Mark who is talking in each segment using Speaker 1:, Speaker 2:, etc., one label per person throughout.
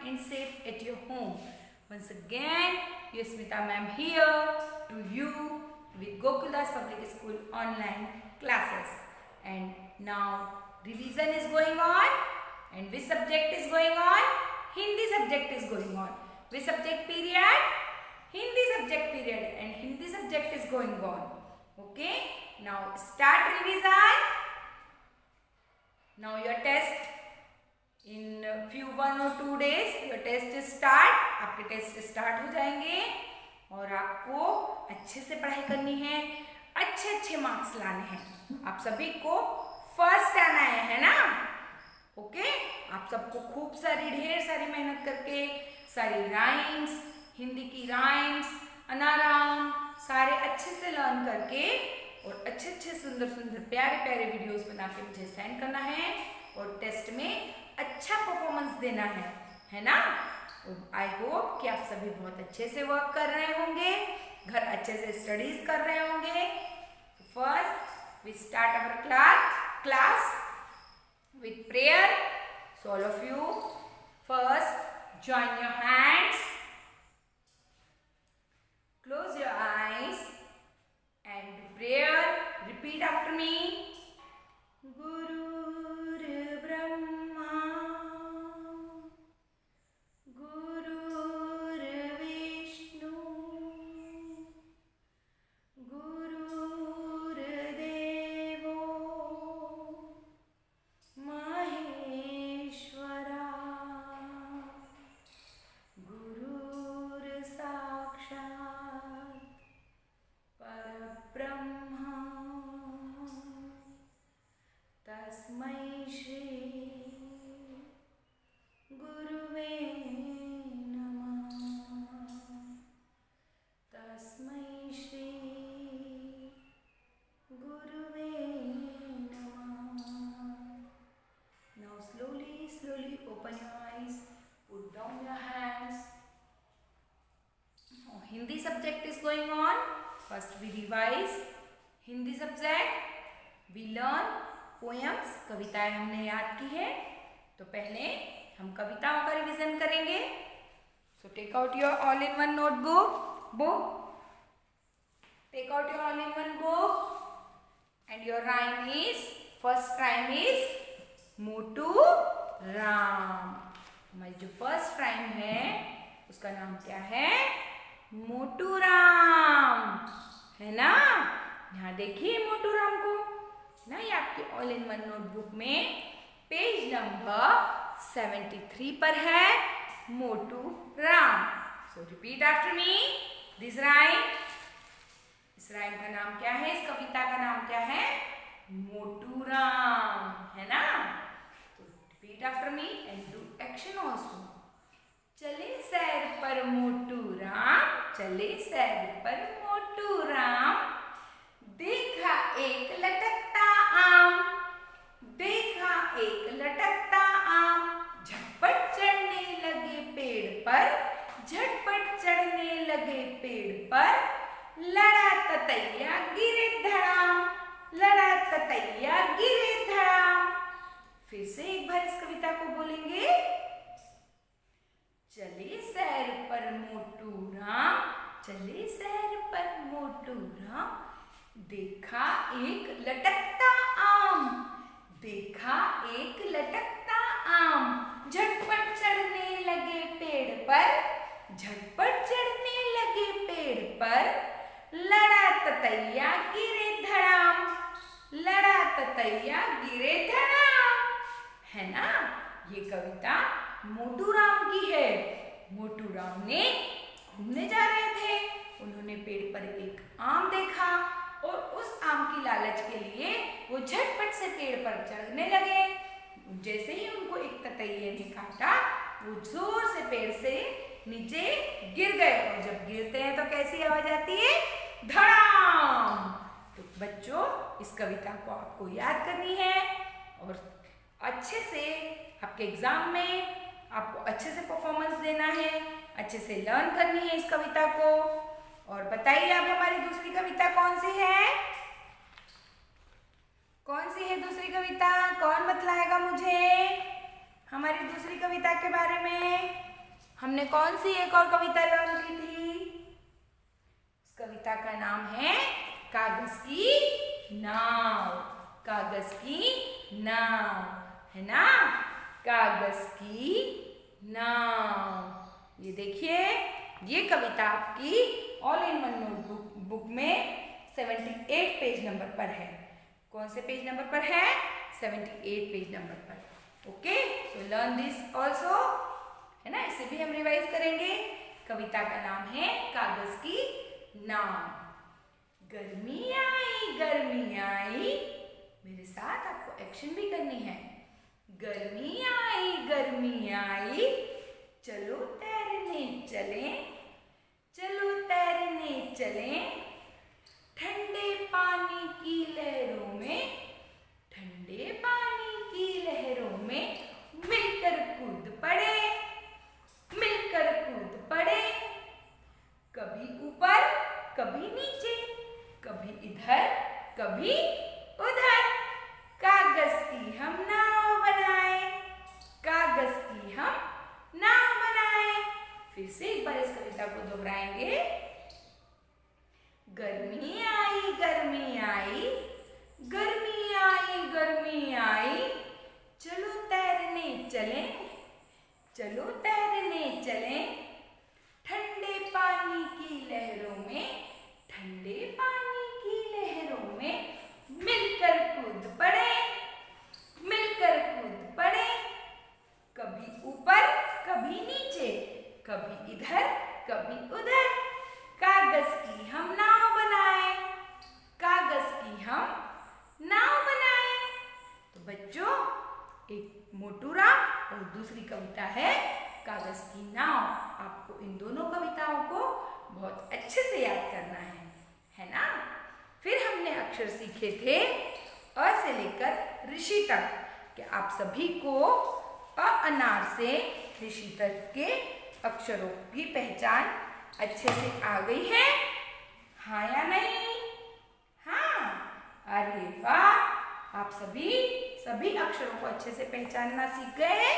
Speaker 1: and safe at your home. Once again, your Smita ma'am here to you with Gokuldas Public School online classes. And now revision is going on. And which subject is going on? Hindi subject is going on. Which subject period? Hindi subject period, and Hindi subject is going on. Okay, now start revision. Now your test in few 1 or 2 days your test start. आपके test start हो जाएंगे और आपको अच्छे से पढ़ाई करनी है, अच्छे अच्छे मार्क्स लाने हैं। आप सभी को फर्स्ट आना है ना? ओके, आप सबको खूब सारी ढेर सारी मेहनत करके सारी राइम्स, हिंदी की राइम्स, अनाराम सारे अच्छे से लर्न करके और अच्छे अच्छे सुंदर सुंदर प्यारे प्यारे वीडियोस बना के मुझे सेंड करना है और टेस्ट में अच्छा परफॉर्मेंस देना है ना? आई होप कि आप सभी बहुत अच्छे से वर्क कर रहे होंगे, घर अच्छे से स्टडीज कर रहे होंगे। First we start our class with prayer. So all of you first join your hands, close your eyes and do prayer. Repeat after me. Gurur Brahma, Gurur Vishnu, Gurur Devo Maheshwara, Gurur Sakshat Parabrahma, Tasmai Shri Guruve Namah, Tasmai Shri Guruve Namah. Now slowly open your eyes, put down your hands. Now Hindi subject is going on. First we revise Hindi subject. We learn poems, कविताएं हमने याद की है, तो पहले हम कविताओं का रिवीजन करेंगे. So take out your all-in-one notebook, take out your all-in-one book, and your rhyme is, first rhyme is मोटू राम. हमारी जो फर्स्ट राइम है उसका नाम क्या है? मोटू राम, है ना? यहाँ देखिए मोटू राम को ना, ये आपकी ऑल इन वन नोटबुक में पेज नंबर 73 पर है Motu Ram. So repeat after me this rhyme. इस राइम का नाम क्या है? इस कविता का नाम क्या है? मोटू राम, है ना? Repeat after me and do action also. चले सैर पर मोटू राम, चले सैर पर मोटू राम, देखा एक लटकता आम, देखा एक लटकता आम, झटपट चढ़ने लगे पेड़ पर, झटपट चढ़ने लगे पेड़ पर, लड़ा ततैया गिरे धड़ाम, लड़ा ततैया गिरे धड़ाम. फिर से एक बार इस कविता को बोलेंगे. चले सैर पर मोटू राम, चले सैर पर मोटू राम, देखा एक लटकता आम, देखा एक लटकता आम, झटपट चढ़ने लगे पेड़ पर, झटपट चढ़ने लगे पेड़ पर, लड़ा ततैया गिरे धड़ाम, लड़ा ततैया गिरे धड़ाम, है ना? ये कविता मोटू राम की है. मोटू राम ने घूमने जा रहे थे, उन्होंने पेड़ पर एक आम देखा और उस आम की लालच के लिए वो झटपट से पेड़ पर चढ़ने लगे. जैसे ही उनको एक ततैये ने काटा, वो जोर से पेड़ से नीचे गिर गए और जब गिरते हैं तो कैसी आवाज आती है? धड़ाम. तो बच्चों, इस कविता को आपको याद करनी है और अच्छे से आपके एग्जाम में आपको अच्छे से परफॉर्मेंस देना है, अच्छे से लर्न करनी है इस कविता को. और बताइए आप, हमारी दूसरी कविता कौन सी है? कौन सी है दूसरी कविता? कौन बतलाएगा मुझे हमारी दूसरी कविता के बारे में? हमने कौन सी एक और कविता लर्न की थी? उस कविता का नाम है कागज की नाव। कागज की नाव, है ना? कागज की नाव। ये देखिए, ये कविता आपकी all in one notebook book में 78 पेज नंबर पर है। कौन से पेज नंबर पर है? 78 पेज नंबर पर। Okay, so learn this also, है ना? इसे भी हम रिवाइज करेंगे। कविता का नाम है कागज की नाव। गर्मी आई, मेरे साथ आपको एक्शन भी करनी है। गर्मी आई, चलो तैरने चलें, चलो तैरने चलें, ठंडे पानी की लहरों में, ठंडे पानी की लहरों में मिलकर कूद पड़े, मिलकर कूद पड़े। कभी ऊपर कभी नीचे, कभी इधर कभी उधर, कागज की हम नाव बनाए, कागज की हम नाव बनाए। फिर से एक बार इस कविता को दोहराएंगे। गर्मी आई, गर्मी आई, गर्मी आई, गर्मी आई, चलो तैरने चलें, चलो तैरने चलें, ठंडे पानी की लहरों में, ठंडे पानी की लहरों में मिलकर कूद पड़े, मिलकर कूद पड़े। कभी ऊपर कभी नीचे, कभी इधर कभी उधर, कागज की हम नाव बनाए, कागज की हम नाव बनाए। तो बच्चों, एक मोटू राम और दूसरी कविता है कागज की नाव। आपको इन दोनों कविताओं को बहुत अच्छे से याद करना है ना? फिर हमने अक्षर सीखे थे अ से लेकर ऋषि तक। कि आप सभी को अ अनार से ऋषि तक के अक्षरों की पहचान अच्छे से आ गई है? हाँ या नहीं? हाँ, अरे वाह, आप सभी अक्षरों को अच्छे से पहचानना सीख गए हैं।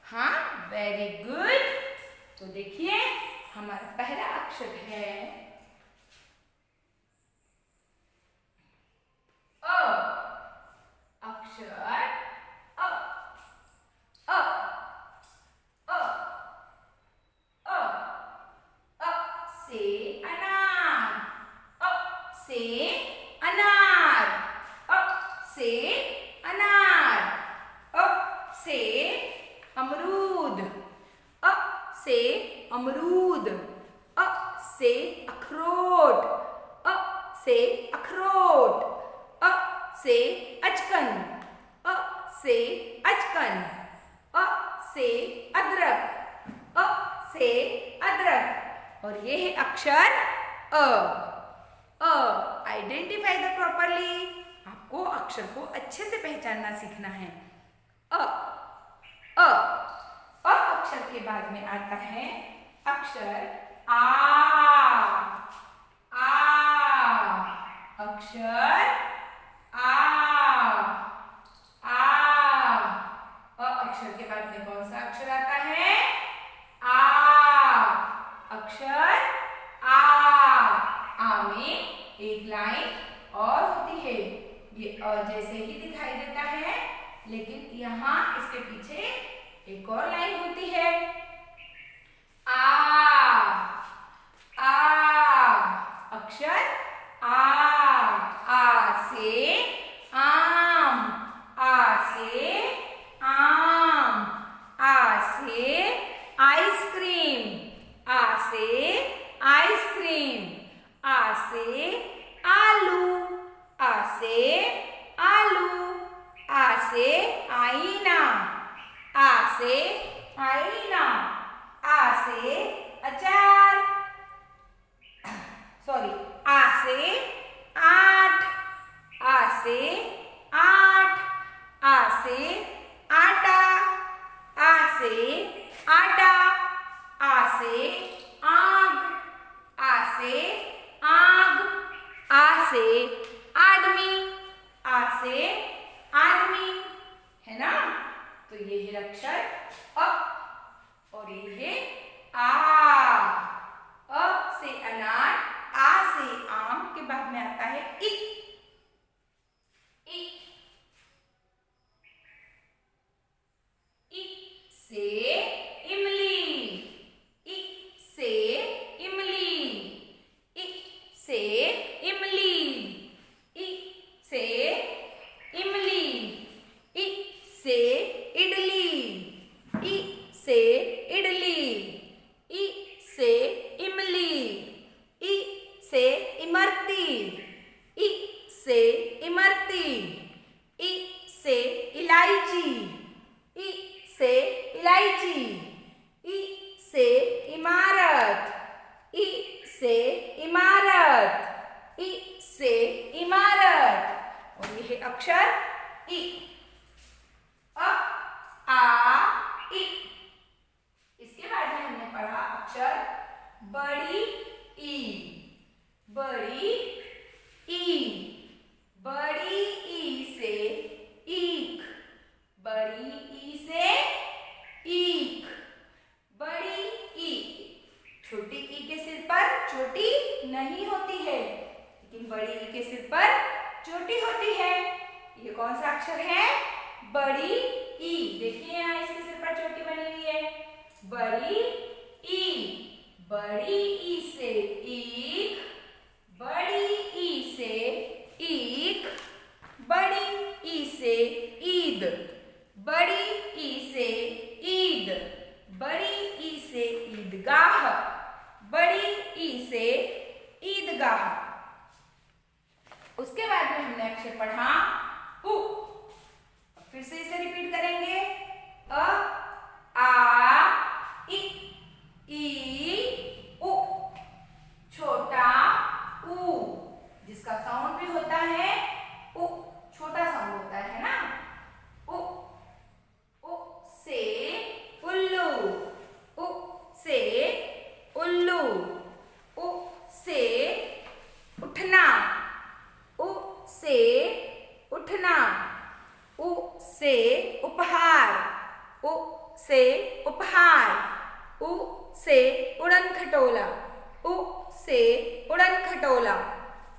Speaker 1: हाँ, वेरी गुड। तो देखिए, हमारा पहला अक्षर है अ। अक्षर अ। अ अ अ अ से अनार, अ से अनार, अ से अनार, अ से अमरूद, अ से अमरूद, अ से अखरोट, अ से अखरोट, अ से अचकन, अ से अचकन, अ से अदरक, अ से अदरक। और ये है अक्षर अ। Identify the properly. आपको अक्षर को अच्छे से पहचानना सीखना है। अ अक्षर के बाद में आता है अक्षर आ। अक्षर आ। अक्षर के बाद में कौन सा अक्षर आता है? आ। अक्षर आ में एक लाइन और होती है। ये अ जैसे ही दिखाई देता है, लेकिन यहाँ इसके पीछे एक और लाइन होती है। आ अक्षर आ से आम, आ से आम, आ से आइसक्रीम, आ से आइसक्रीम, आ से आलू, आ से आलू, आ से आईना, आ से आईना, आ से अचार, सॉरी, आ से आठ, आ से आठ, आ से आटा, आ से आटा, आ से आग, आ से आग, आ से आदमी, आ से आदमी, है ना? तो ये है अक्षर अ। और ये है आ। अ से अनार, आ से आम के बाद में आता है इ। इ। इ से इमली। इ से इमली। इ से इमली। इ से इमली। इ से इडली। इ से इडली। इ से इमली। इ से इमरती। इ से इमरती। इ से इलायची। इ से इलायची। इ से इमारत। इ से इमारत। इ से इमारत। और ये है अक्षर इ। अ आ इ। इसके बाद में हमने पढ़ा अक्षर बड़ी ई। बड़ी ई। बड़ी ई से ईख। बड़ी ई से ईख। बड़ी ई। छोटी ई के सिर पर चोटी नहीं होती है, लेकिन बड़ी ई के सिर पर चोटी होती है। ये कौन सा अक्षर है? बड़ी ई। देखिए यहाँ इसके सिर पर चोटी बनी हुई है। बड़ी ई। बड़ी ई से ईख। बड़ी ई से ईख। बड़ी ई से ईद। बड़ी ई से ईद। बड़ी ई से ईदगाह। बड़ी ई से ईदगाह। उसके बाद में हमने अक्षर पढ़ा उ। फिर से इसे रिपीट करेंगे। अ आ इ ई उ। छोटा ऊ, जिसका साउंड भी होता है उ। छोटा साउंड होता है ना। उ। उ से उल्लू। उ से उल्लू। उ से उठना। उ से उठना। उ से उपहार। उ से उपहार। उ से उड़न खटोला। उ से उड़न खटोला।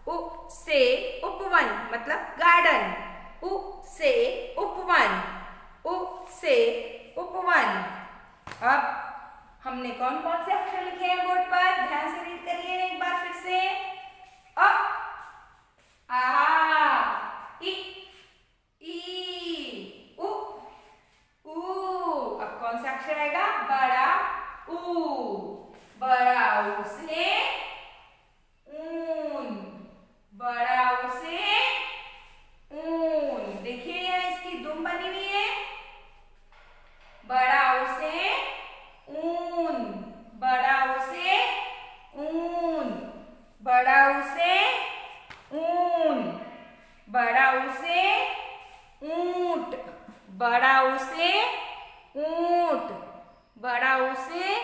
Speaker 1: उ से उपवन मतलब गार्डन। उ से उपवन। उ से उपवन। अब हमने कौन कौन से अक्षर लिखे हैं बोर्ड पर? ध्यान से रीड करिए एक बार फिर से। अ आ इ ई उ ऊ। अब कौन सा अक्षर आएगा? बड़ा ऊ। बड़ा ऊ से ऊन। बड़ा ऊ से ऊन। देखिए यहाँ इसकी दुम बनी हुई है। बड़ा ऊ से ऊन। बड़ा ऊ से ऊन। बड़ा ऊ से ऊन। बड़ा ऊ से ऊंट। बड़ा ऊ से ऊंट। बड़ा ऊ से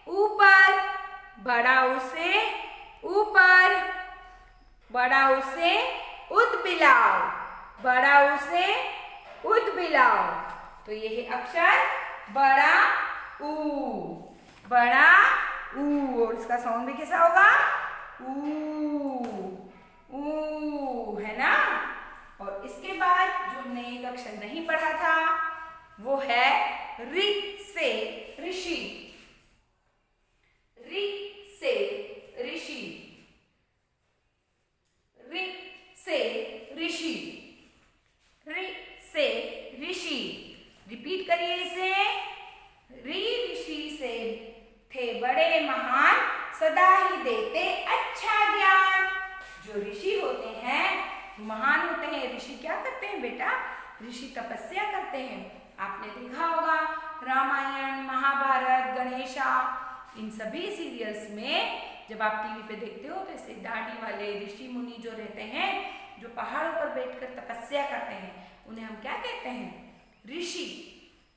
Speaker 1: ऊपर। बड़ा ऊ से ऊपर। बड़ा ऊ से उदबिलाव। बड़ा ऊ से उदबिलाव। तो ये है अक्षर बड़ा ऊ। बड़ा ऊ। और इसका साउंड भी कैसा होगा? ऊ है ना। और इसके बाद जो हमने एक अक्षर नहीं पढ़ा था वो है रि से ऋषि। रि से ऋषि। रि से ऋषि। रि से ऋषि। रिपीट करिए इसे। ऋ ऋषि से थे बड़े महान, सदा ही देते अच्छा ज्ञान। जो ऋषि होते हैं महान होते हैं। ऋषि क्या करते हैं बेटा? ऋषि तपस्या करते हैं। आपने देखा होगा रामायण, महाभारत, गणेशा, इन सभी सीरियल्स में जब आप टीवी पे देखते हो तो ऐसे दाढ़ी वाले ऋषि मुनि जो रहते हैं, जो पहाड़ों पर बैठकर तपस्या करते हैं, उन्हें हम क्या कहते हैं? ऋषि।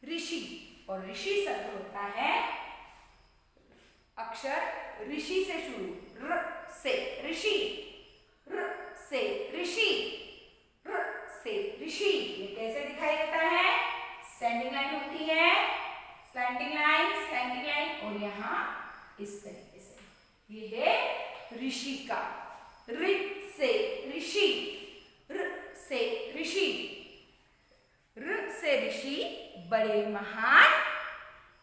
Speaker 1: ऋषि। और ऋषि शब्द होता है अक्षर ऋषि से शुरू। र से ऋषि। र से ऋषि। र से ऋषि। ये कैसे दिखाई देता है? स्टैंडिंग लाइन होती है। स्लैंटिंग लाइन, स्लैंटिंग यहाँ इस तरीके से, ये है ऋषि का, ऋ से ऋषि, र से ऋषि, र से ऋषि बड़े महान,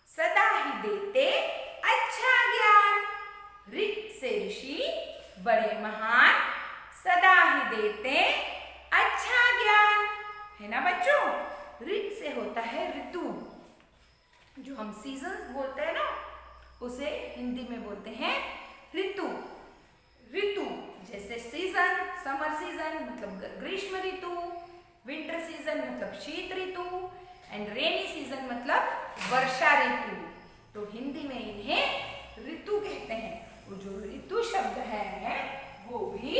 Speaker 1: सदा ही देते अच्छा ज्ञान। ऋ से ऋषि बड़े महान, सदा ही देते अच्छा ज्ञान, है ना बच्चों। ऋ से होता है ऋतु, जो हम सीजन बोलते हैं ना, उसे हिंदी में बोलते हैं ऋतु। ऋतु जैसे सीजन, समर सीजन मतलब ग्रीष्म ऋतु, विंटर सीजन मतलब शीत ऋतु, एंड रेनी सीजन मतलब वर्षा ऋतु। तो हिंदी में इन्हें ऋतु कहते हैं। वो जो ऋतु शब्द है वो भी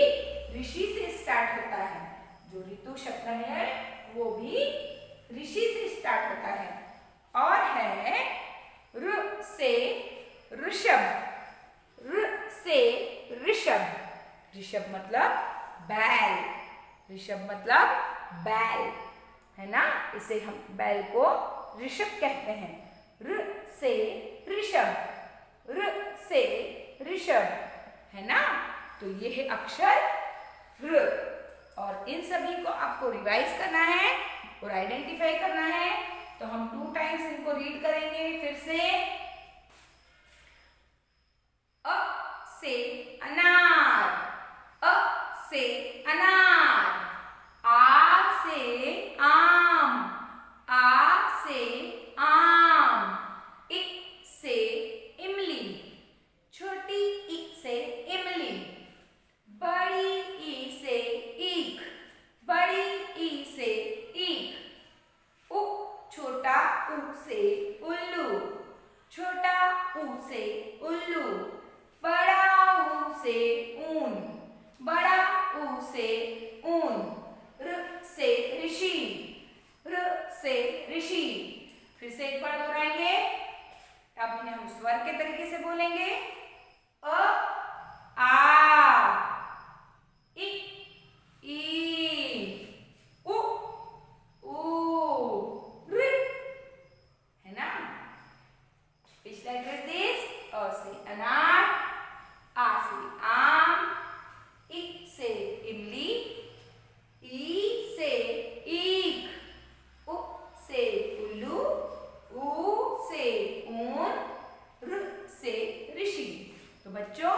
Speaker 1: ऋषि से स्टार्ट होता है। जो ऋतु शब्द है वो भी ऋषि से स्टार्ट होता है। और है ऋ से ऋषभ, ऋ से ऋषभ, ऋषभ मतलब बैल, ऋषभ मतलब बैल, है ना। इसे हम बैल को ऋषभ कहते हैं। ऋ से ऋषभ, ऋ से ऋषभ, है ना। तो ये है अक्षर ऋ, और इन सभी को आपको रिवाइज करना है और आइडेंटिफाई करना है। तो हम 2 टाइम्स इनको रीड करेंगे फिर से। अ से अनार, अ से अनार, आ से आम, आ से आम, इ से इमली, छोटी ई से इमली, बड़ी ई से ईख, बड़ी ई से ईख, उ छोटा उ से उल्लू, छोटा उ से उल्लू, बड़ा ऊ से ऊन, बड़ा ऊ से ऊन, ऋ से ऋषि, ऋ से ऋषि। फिर से एक बार दोहराएंगे, अब इन्हें हम स्वर के तरीके से बोलेंगे। अ आ, इ ई, उ ऊ, ऋ, है ना। Which letter is this? अ से अनार, आ से आम, इ से इमली, ई से ईख, उ से उल्लू, ऊ से ऊन, ऋ से ऋषि। तो बच्चों,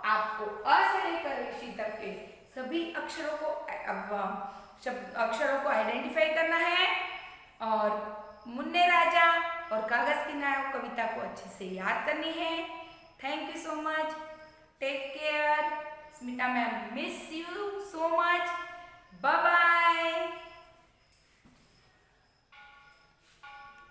Speaker 1: आपको अ से लेकर ऋषि तक के सभी अक्षरों को आइडेंटिफाई करना है और मुन्ने राजा और कागज की नाव कविता को अच्छे से याद करनी है। Thank you so much, take care. Smita ma'am miss you so much, bye bye.